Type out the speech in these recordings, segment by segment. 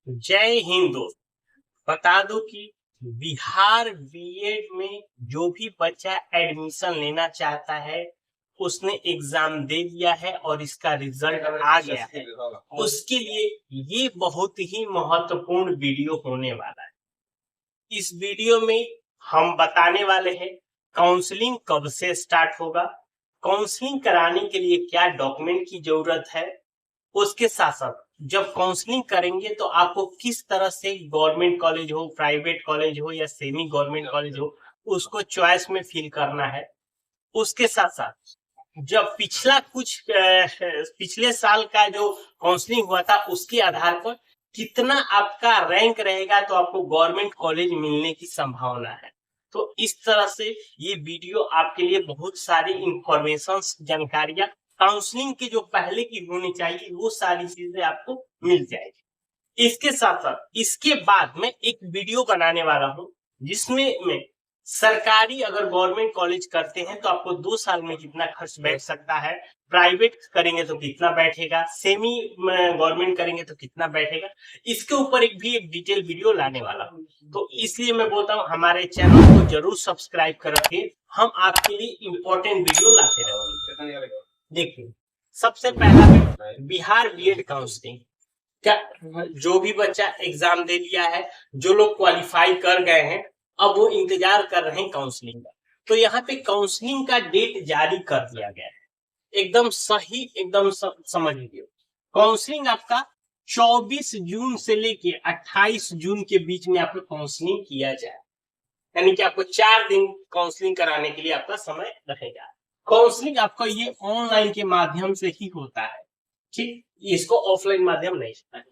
जय हिंद दोस्त। बता दूं कि बिहार बीएड में जो भी बच्चा एडमिशन लेना चाहता है उसने एग्जाम दे दिया है और इसका रिजल्ट आ गया है। उसके लिए ये बहुत ही महत्वपूर्ण वीडियो होने वाला है। इस वीडियो में हम बताने वाले हैं काउंसलिंग कब से स्टार्ट होगा, काउंसलिंग कराने के लिए क्या डॉक्यूमेंट की जरूरत है, उसके साथ साथ जब काउंसलिंग करेंगे तो आपको किस तरह से गवर्नमेंट कॉलेज हो, प्राइवेट कॉलेज हो या सेमी गवर्नमेंट कॉलेज हो, उसको चॉइस में फिल करना है। उसके साथ साथ जब पिछले साल का जो काउंसलिंग हुआ था उसके आधार पर कितना आपका रैंक रहेगा तो आपको गवर्नमेंट कॉलेज मिलने की संभावना है। तो इस तरह से ये वीडियो आपके लिए बहुत सारी इंफॉर्मेशन, जानकारियां काउंसलिंग के जो पहले की होनी चाहिए वो सारी चीजें आपको मिल जाएगी। इसके साथ साथ इसके बाद मैं एक वीडियो बनाने वाला हूँ जिसमें मैं सरकारी अगर गवर्नमेंट कॉलेज करते हैं तो आपको 2 साल में कितना खर्च बैठ सकता है, प्राइवेट करेंगे तो कितना बैठेगा, सेमी गवर्नमेंट करेंगे तो कितना बैठेगा, इसके ऊपर एक डिटेल वीडियो लाने वाला हूँ। तो इसलिए मैं बोलता हूँ हमारे चैनल को जरूर सब्सक्राइब कर रखिए, हम आपके लिए इम्पोर्टेंट वीडियो लाते रहेंगे। देखिए, सबसे पहला बिहार बीएड काउंसलिंग क्या, जो भी बच्चा एग्जाम दे दिया है, जो लोग क्वालिफाई कर गए हैं, अब वो इंतजार कर रहे हैं काउंसलिंग का। तो यहाँ पे काउंसलिंग का डेट जारी कर दिया गया है, एकदम सही, एकदम समझ लीजिए। काउंसलिंग आपका 24 जून से लेके 28 जून के बीच में आपको काउंसलिंग किया जाए, यानी कि आपको 4 दिन काउंसलिंग कराने के लिए आपका समय रहेगा। काउंसलिंग आपका ये ऑनलाइन के माध्यम से ही होता है, ठीक, इसको ऑफलाइन माध्यम नहीं है।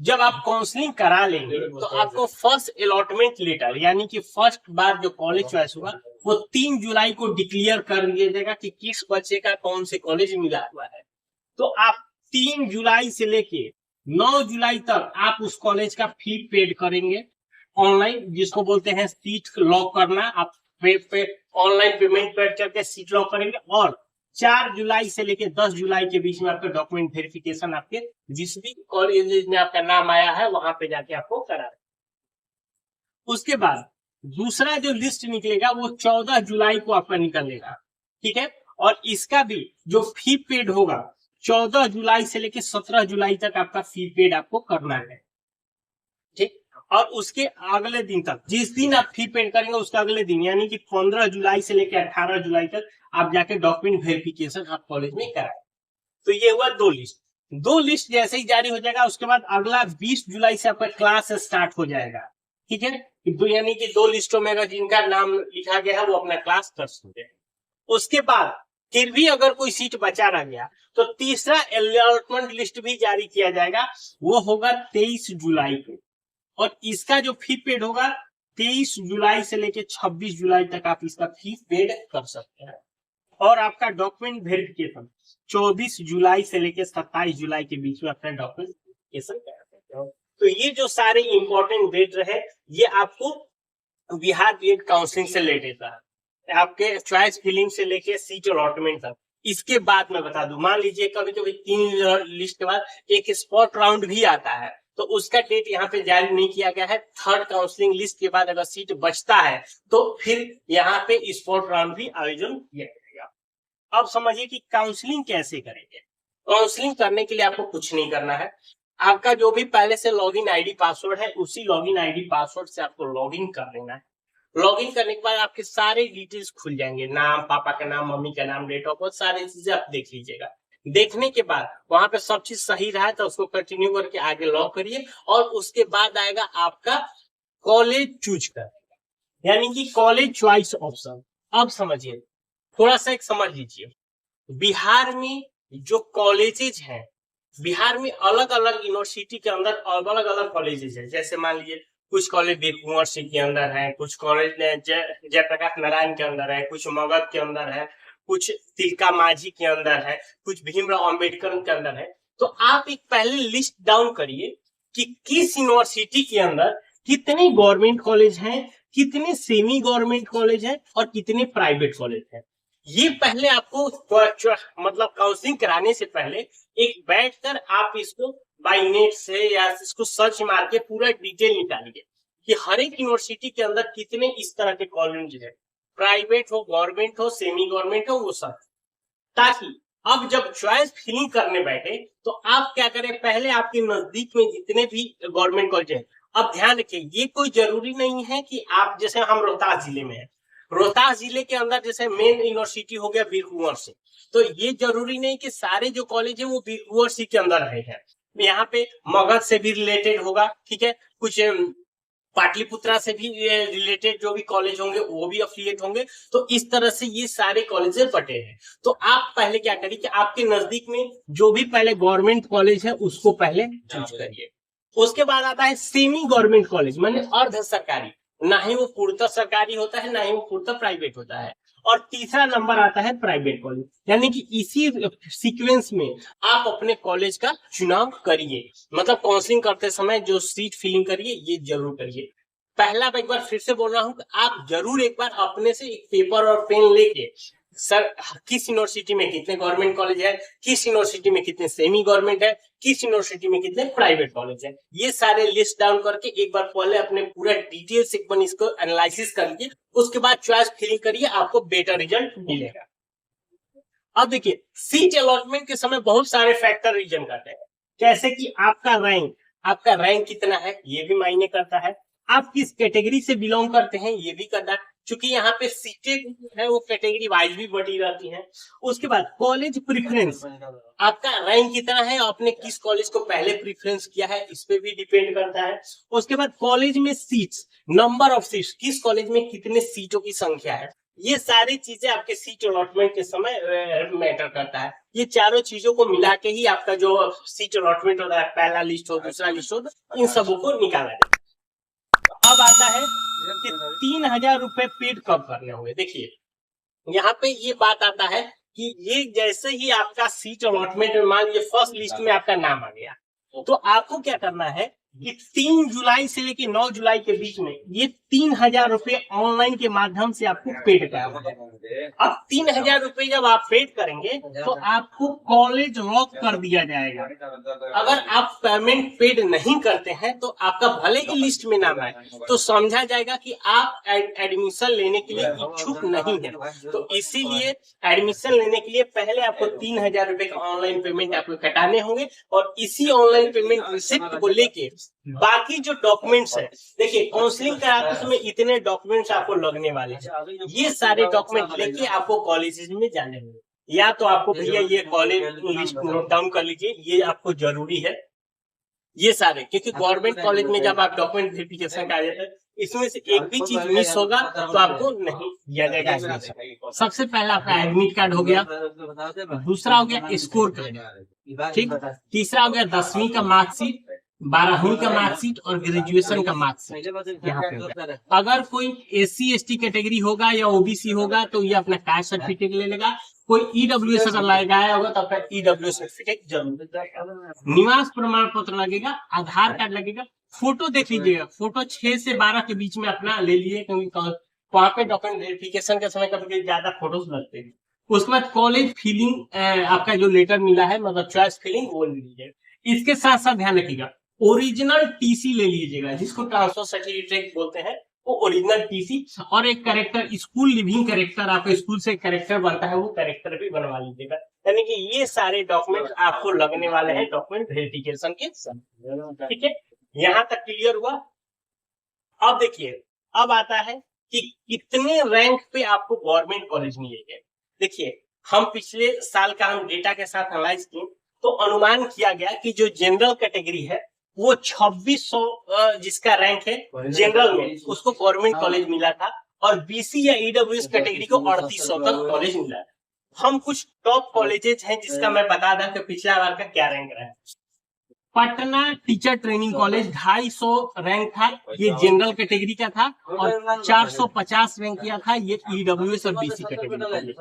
जब आप काउंसलिंग करा लेंगे तो आपको फर्स्ट अलॉटमेंट लेटर, यानी कि फर्स्ट बार जो कॉलेज चॉइस हुआ वो 3 जुलाई को डिक्लेयर कर दिया जाएगा कि किस बच्चे का कौन से कॉलेज मिला हुआ है। तो आप 3 जुलाई से लेके 9 जुलाई तक आप उस कॉलेज का फी पेड करेंगे ऑनलाइन, जिसको बोलते हैं सीट लॉक करना। आप ऑनलाइन पेमेंट पेड करके सीट लॉक करेंगे और 4 जुलाई से लेकर 10 जुलाई के बीच में आपका डॉक्यूमेंट वेरिफिकेशन आपके जिस भी कॉलेज में आपका नाम आया है वहां पे जाके आपको करा। उसके बाद दूसरा जो लिस्ट निकलेगा वो 14 जुलाई को आपका निकलेगा, ठीक है। और इसका भी जो फी पेड होगा 14 जुलाई से लेकर 17 जुलाई तक आपका फी पेड आपको करना है, ठीक। और उसके अगले दिन तक, जिस दिन आप फी पेड करेंगे उसके अगले दिन, यानी कि 15 जुलाई से लेकर 18 जुलाई तक आप जाके डॉक्यूमेंट वेरिफिकेशन आप कॉलेज में कराएं। तो ये हुआ दो लिस्ट जैसे ही जारी हो जाएगा उसके बाद अगला 20 जुलाई से आपका क्लास स्टार्ट हो जाएगा, ठीक है। तो यानी कि 2 लिस्टों में अगर जिनका नाम लिखा गया है वो अपना क्लास कर सकते हैं। उसके बाद फिर भी अगर कोई सीट बचा रह गया तो तीसरा अलॉटमेंट लिस्ट भी जारी किया जाएगा, वो होगा 23 जुलाई को। और इसका जो फी पेड होगा 23 जुलाई से लेकर 26 जुलाई तक आप इसका फी पेड कर सकते हैं। और आपका डॉक्यूमेंट वेरिफिकेशन 24 जुलाई से लेकर 27 जुलाई के बीच में अपना डॉक्यूमेंट वेरिफिकेशन कर सकते हो। तो ये जो सारे इंपॉर्टेंट डेट रहे ये आपको बिहार बीएड काउंसलिंग से रिलेटेड था, आपके चॉइस फिलिंग से लेके सीट अलॉटमेंट तक। इसके बाद मैं बता दूं, मान लीजिए कभी कभी 3 लिस्ट के बाद एक स्पॉट राउंड भी आता है, तो उसका डेट यहाँ पे जारी नहीं किया गया है। थर्ड काउंसलिंग लिस्ट के बाद अगर सीट बचता है तो फिर यहाँ पे स्पॉट राउंड भी आयोजन किया जाएगा। अब समझिए कि काउंसलिंग कैसे करेंगे। काउंसलिंग करने के लिए आपको कुछ नहीं करना है, आपका जो भी पहले से लॉगिन आईडी पासवर्ड है उसी लॉगिन आईडी पासवर्ड से आपको लॉगिन कर लेना है। लॉगिन करने के बाद आपके सारे डिटेल्स खुल जाएंगे, नाम, पापा का नाम, मम्मी का नाम, डेट ऑफ बर्थ, सारी चीजें आप देख लीजिएगा। देखने के बाद वहां पे सब चीज सही रहा तो उसको कंटिन्यू करके आगे लॉक करिए और उसके बाद आएगा आपका कॉलेज चूज कर, यानी कि कॉलेज चॉइस ऑप्शन। अब समझिए, थोड़ा सा एक समझ लीजिए, बिहार में जो कॉलेजेस हैं, बिहार में अलग अलग यूनिवर्सिटी के अंदर अलग अलग कॉलेजेस है। जैसे मान लीजिए कुछ कॉलेज यूनिवर्सिटी के अंदर है, कुछ कॉलेज जयप्रकाश नारायण के अंदर है, कुछ मगध के अंदर है, कुछ तिलका माझी के अंदर है, कुछ भीमराव अंबेडकर के अंदर है। तो आप एक पहले लिस्ट डाउन करिए कि किस यूनिवर्सिटी के अंदर कितने गवर्नमेंट कॉलेज हैं, कितने सेमी गवर्नमेंट कॉलेज हैं और कितने प्राइवेट कॉलेज हैं। ये पहले आपको मतलब काउंसलिंग कराने से पहले एक बैठकर आप इसको बाई नेट से या इसको सर्च मार के पूरा डिटेल निकालिए कि हर एक यूनिवर्सिटी के अंदर कितने इस तरह के कॉलेज है, प्राइवेट हो, गवर्नमेंट हो, सेमी गवर्नमेंट हो, वो सब, ताकि अब जब चॉइस फिलिंग करने बैठे तो आप क्या करें, पहले आपके नजदीक में जितने भी गवर्नमेंट कॉलेज है, अब ध्यान रखिए ये कोई जरूरी नहीं है कि आप, जैसे हम रोहतास जिले में है, रोहतास जिले के अंदर जैसे मेन यूनिवर्सिटी हो गया वीर कुंवर सिंह, तो ये जरूरी नहीं कि सारे जो कॉलेज है वो वीर कुंवर सिंह के अंदर रहे हैं, यहाँ पे मगध से भी रिलेटेड होगा, ठीक है, कुछ पाटलिपुत्रा से भी रिलेटेड जो भी कॉलेज होंगे वो भी अफिलिएट होंगे, तो इस तरह से ये सारे कॉलेजेस बटे हैं। तो आप पहले क्या करिए कि आपके नजदीक में जो भी पहले गवर्नमेंट कॉलेज है उसको पहले चूज करिए। उसके बाद आता है सेमी गवर्नमेंट कॉलेज, माने अर्ध सरकारी, ना ही वो पूर्णतः सरकारी होता है ना ही वो पूर्णतः प्राइवेट होता है। और तीसरा नंबर आता है प्राइवेट कॉलेज, यानी कि इसी सीक्वेंस में आप अपने कॉलेज का चुनाव करिए, मतलब काउंसलिंग करते समय जो सीट फिलिंग करिए ये जरूर करिए। पहला एक बार फिर से बोल रहा हूं कि आप जरूर एक बार अपने से एक पेपर और पेन लेके, सर किस यूनिवर्सिटी में कितने गवर्नमेंट कॉलेज है, किस यूनिवर्सिटी में कितने सेमी गवर्नमेंट है, किस यूनिवर्सिटी में कितने प्राइवेट कॉलेज है, ये सारे लिस्ट डाउन करके एक बार पहले अपने पूरा डिटेल से एक बार इसको एनालिसिस करिए, उसके बाद चॉइस फिलिंग करिए, आपको बेटर रिजल्ट मिलेगा। अब देखिए सीट अलॉटमेंट के समय बहुत सारे फैक्टर रीजन करते हैं, जैसे कि आपका रैंक कितना है ये भी मायने करता है, आप किस कैटेगरी से बिलोंग करते हैं ये भी करता है, क्योंकि यहाँ पे सीटें है वो कैटेगरी वाइज भी बढ़ी रहती हैं। उसके बाद कॉलेज प्रेफरेंस, आपका रैंक कितना है, आपने किस कॉलेज को पहले प्रेफरेंस किया है इस पे भी डिपेंड करता है। उसके बाद कॉलेज में सीट्स, नंबर ऑफ सीट्स, किस कॉलेज में कितने सीटों की संख्या है, ये सारी चीजें आपके सीट अलॉटमेंट के समय मैटर करता है। ये चारों चीजों को मिला के ही आपका जो सीट अलॉटमेंट होता है, पहला लिस्ट हो दूसरा लिस्ट हो, इन सबों को निकाला जाए। अब आता है कि 3,000 रुपए पेड कब करने होंगे। देखिए यहाँ पे ये बात आता है कि ये जैसे ही आपका सीट अलॉटमेंट में मान लीजिए फर्स्ट लिस्ट में आपका नाम आ गया, तो आपको क्या करना है कि 3 जुलाई से लेकर 9 जुलाई के बीच में ये 3,000 रुपए ऑनलाइन के माध्यम से आपको पेड करना है। अब 3,000 रुपए जब आप पेड करेंगे तो आपको कॉलेज लॉक कर दिया जाएगा। अगर आप पेमेंट पेड नहीं करते हैं तो आपका भले ही लिस्ट में नाम आए तो समझा जाएगा कि आप एडमिशन लेने के लिए इच्छुक नहीं है। तो इसीलिए एडमिशन लेने के लिए पहले आपको 3,000 रुपए का ऑनलाइन पेमेंट आपको कटाने होंगे, और इसी ऑनलाइन पेमेंट रिसिप्ट को लेके बाकी जो डॉक्यूमेंट्स है, देखिए काउंसलिंग कराते समय इतने डॉक्यूमेंट्स आपको लगने वाले हैं, ये सारे डॉक्यूमेंट लेके आपको कॉलेजेस में जाने होंगे। या तो आपको भैया ये कॉलेज लिस्ट नोट डाउन कर लीजिए, ये आपको जरूरी है ये सारे, क्योंकि गवर्नमेंट कॉलेज में जब आप डॉक्यूमेंट वेरिफिकेशन का जाते हैं इसमें से एक भी चीज मिस होगा तो आपको नहीं दिया जाएगा। सबसे पहला आपका एडमिट कार्ड हो गया, दूसरा हो गया स्कोर कार्ड, ठीक, तीसरा हो गया 10वीं का मार्कशीट, 12वीं का मार्कशीट और ग्रेजुएशन का मार्कशीट यहाँ पे होगा। अगर कोई SC ST कैटेगरी होगा या OBC होगा तो ये अपना कास्ट सर्टिफिकेट ले लेगा, कोई EWS अगर लगाया होगा तो अपना EWS सर्टिफिकेट जरूर, निवास प्रमाण पत्र लगेगा, आधार कार्ड लगेगा, फोटो देख लीजिएगा, फोटो 6 से 12 के बीच में अपना ले लीजिए, क्योंकि वहाँ पे डॉक्यूमेंट वेरिफिकेशन के समय कभी ज्यादा फोटोज लगते हैं। उसके बाद कॉलेज फिलिंग, आपका जो लेटर मिला है मतलब चॉइस फिलिंग वो ले लीजिएगा। इसके साथ साथ ध्यान रखिएगा ओरिजिनल TC ले लीजिएगा, जिसको ट्रांसफर सर्टिफिकेट बोलते हैं, वो ओरिजिनल TC, और एक कैरेक्टर, स्कूल लिविंग कैरेक्टर, आपके स्कूल से कैरेक्टर बनता है वो कैरेक्टर भी बनवा लीजिएगा। यानी कि ये सारे डॉक्यूमेंट आपको लगने वाले हैं डॉक्यूमेंट वेरिफिकेशन के समय, ठीक है, यहाँ तक क्लियर हुआ। अब देखिए अब आता है कि कितने रैंक पे आपको गवर्नमेंट कॉलेज मिलेंगे। देखिए हम पिछले साल का हम डेटा के साथ एनालाइज किए तो अनुमान किया गया कि जो जनरल कैटेगरी है वो 2600 जिसका रैंक है जनरल में उसको गवर्नमेंट कॉलेज मिला था, और BC या EWS कैटेगरी को 3800 तक कॉलेज मिला। हम कुछ टॉप कॉलेजेस हैं जिसका मैं बता दूं कि पिछला बार का क्या रैंक रहा है। Patna teacher training college 250 rank था, ये जनरल कैटेगरी का था, और 450 रैंक किया था ये EWS और BC कैटेगरी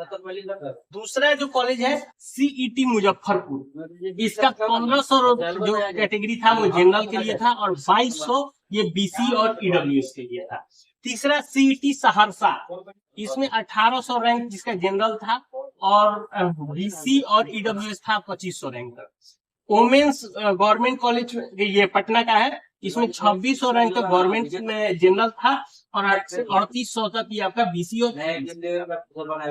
का। दूसरा जो कॉलेज है CET मुजफ्फरपुर, इसका 1500 जो कैटेगरी था वो जनरल के लिए था, और 2200 ये BC और EWS के लिए था। तीसरा CET सहरसा, इसमें 1800 रैंक जिसका जनरल था, और BC और EWS था 2500 रैंक का। वोमेन्स गवर्नमेंट कॉलेज ये पटना का है, इसमें 2600 रैंक तक गवर्नमेंट में जनरल था और 3800 तक ये आपका बीसीओ था।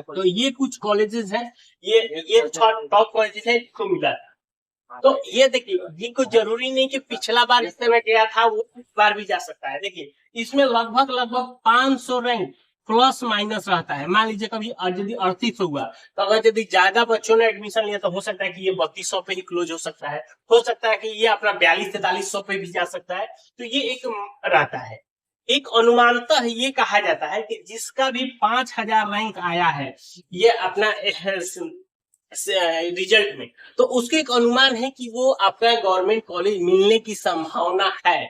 तो ये कुछ कॉलेजेस हैं, ये टॉप कॉलेजेस है जिसको मिला था। तो ये देखिए, ये कुछ जरूरी नहीं कि पिछला बार इस तरह गया था वो इस बार भी जा सकता है। देखिए इसमें लगभग 500 रैंक प्लस माइनस रहता है। मान लीजिए कभी यदि 3800 हुआ तो अगर यदि ज्यादा बच्चों ने एडमिशन लिया तो हो सकता है कि ये 3200 पे ही क्लोज हो सकता है, हो सकता है कि ये अपना 4200-4300 पे भी जा सकता है। तो ये एक रहता है। एक अनुमानतः ये कहा जाता है कि जिसका भी 5000 रैंक आया है ये अपना रिजल्ट में, तो उसके एक अनुमान है कि वो आपका गवर्नमेंट कॉलेज मिलने की संभावना है।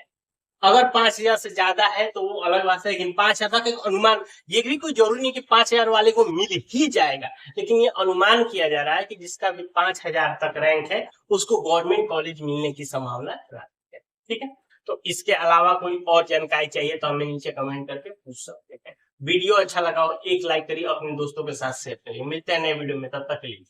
अगर 5000 से ज्यादा है तो वो अलग बात है, लेकिन 5000 का एक अनुमान, ये भी कोई जरूरी नहीं कि 5000 वाले को मिल ही जाएगा, लेकिन ये अनुमान किया जा रहा है कि जिसका भी 5000 तक रैंक है उसको गवर्नमेंट कॉलेज मिलने की संभावना रहती है। ठीक है, तो इसके अलावा कोई और जानकारी चाहिए तो हमें नीचे कमेंट करके पूछ सकते हैं। वीडियो अच्छा लगा हो एक लाइक करिए, अपने दोस्तों के साथ शेयर करिए। मिलते हैं नए वीडियो में, तब तक के लिए।